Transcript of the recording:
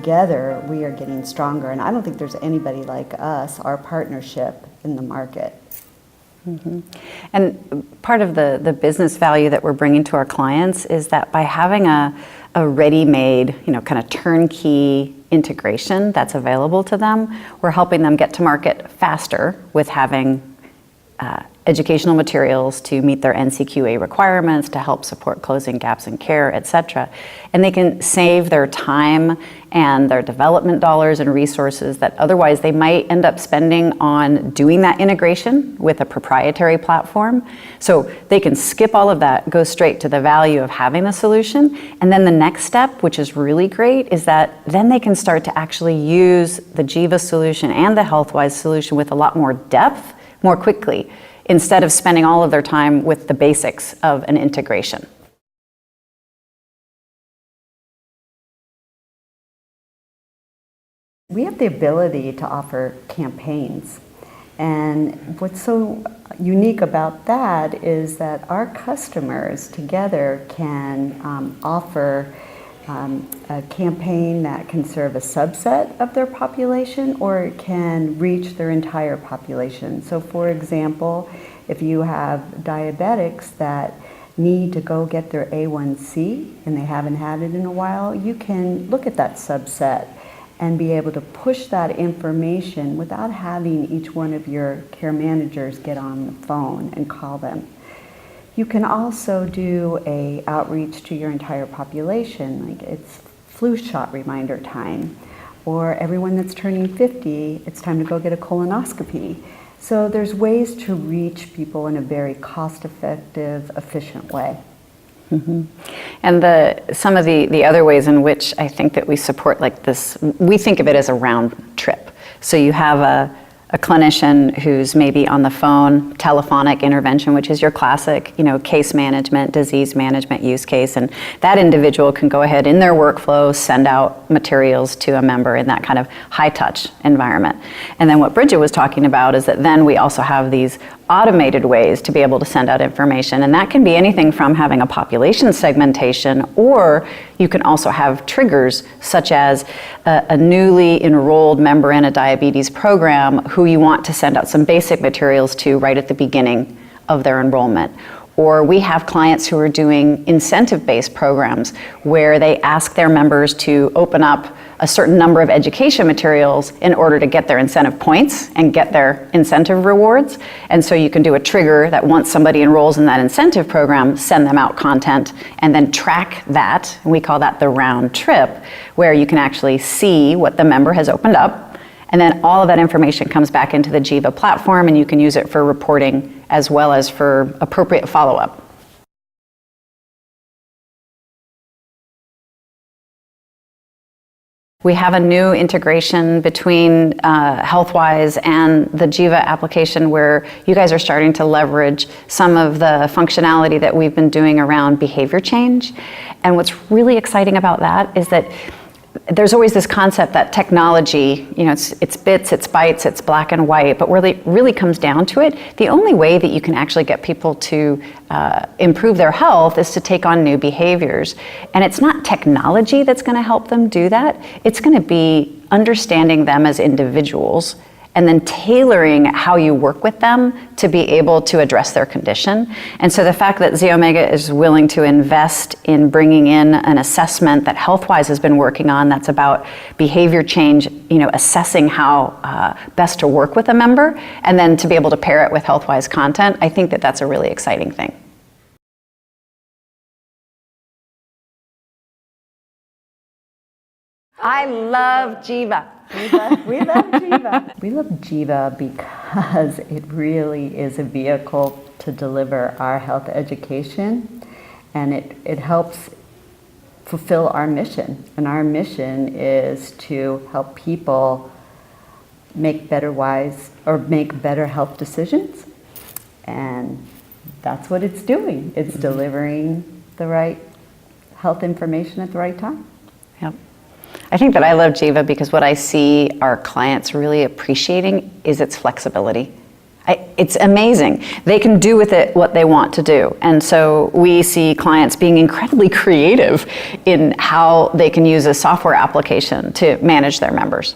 together we are getting stronger. And I don't think there's anybody like us, our partnership in the market. Mm-hmm. And part of the business value that we're bringing to our clients is that by having a ready-made, kind of turnkey integration that's available to them, we're helping them get to market faster with having educational materials to meet their NCQA requirements, to help support closing gaps in care, et cetera. And they can save their time and their development dollars and resources that otherwise they might end up spending on doing that integration with a proprietary platform. So they can skip all of that, go straight to the value of having the solution. And then the next step, which is really great, is that then they can start to actually use the Jiva solution and the Healthwise solution with a lot more depth, more quickly, instead of spending all of their time with the basics of an integration. We have the ability to offer campaigns. And what's so unique about that is that our customers together can offer a campaign that can serve a subset of their population, or it can reach their entire population. So for example, if you have diabetics that need to go get their A1C and they haven't had it in a while, you can look at that subset and be able to push that information without having each one of your care managers get on the phone and call them. You can also do a outreach to your entire population, like it's flu shot reminder time, or everyone that's turning 50, it's time to go get a colonoscopy. So there's ways to reach people in a very cost-effective, efficient way. Mm-hmm. And some of the other ways in which I think that we support like this, we think of it as a round trip. So you have a clinician who's maybe on the phone, telephonic intervention, which is your classic, case management, disease management use case, and that individual can go ahead in their workflow, send out materials to a member in that kind of high-touch environment. And then what Bridget was talking about is that then we also have these automated ways to be able to send out information, and that can be anything from having a population segmentation, or you can also have triggers such as a newly enrolled member in a diabetes program who you want to send out some basic materials to right at the beginning of their enrollment. Or we have clients who are doing incentive-based programs where they ask their members to open up a certain number of education materials in order to get their incentive points and get their incentive rewards. And so you can do a trigger that once somebody enrolls in that incentive program, send them out content and then track that. And we call that the round trip, where you can actually see what the member has opened up. And then all of that information comes back into the Jiva platform, and you can use it for reporting as well as for appropriate follow-up. We have a new integration between Healthwise and the Jiva application where you guys are starting to leverage some of the functionality that we've been doing around behavior change. And what's really exciting about that is that there's always this concept that technology, it's bits, it's bytes, it's black and white, but where it really comes down to it, the only way that you can actually get people to improve their health is to take on new behaviors. And it's not technology that's going to help them do that. It's going to be understanding them as individuals and then tailoring how you work with them to be able to address their condition. And so the fact that ZeOmega is willing to invest in bringing in an assessment that Healthwise has been working on that's about behavior change, assessing how best to work with a member, and then to be able to pair it with Healthwise content, I think that that's a really exciting thing. I love Jiva. We love Jiva. We love Jiva because it really is a vehicle to deliver our health education, and it helps fulfill our mission. And our mission is to help people make better health decisions. And that's what it's doing. It's delivering the right health information at the right time. Yep. I think that I love Jiva because what I see our clients really appreciating is its flexibility. It's amazing. They can do with it what they want to do. And so we see clients being incredibly creative in how they can use a software application to manage their members.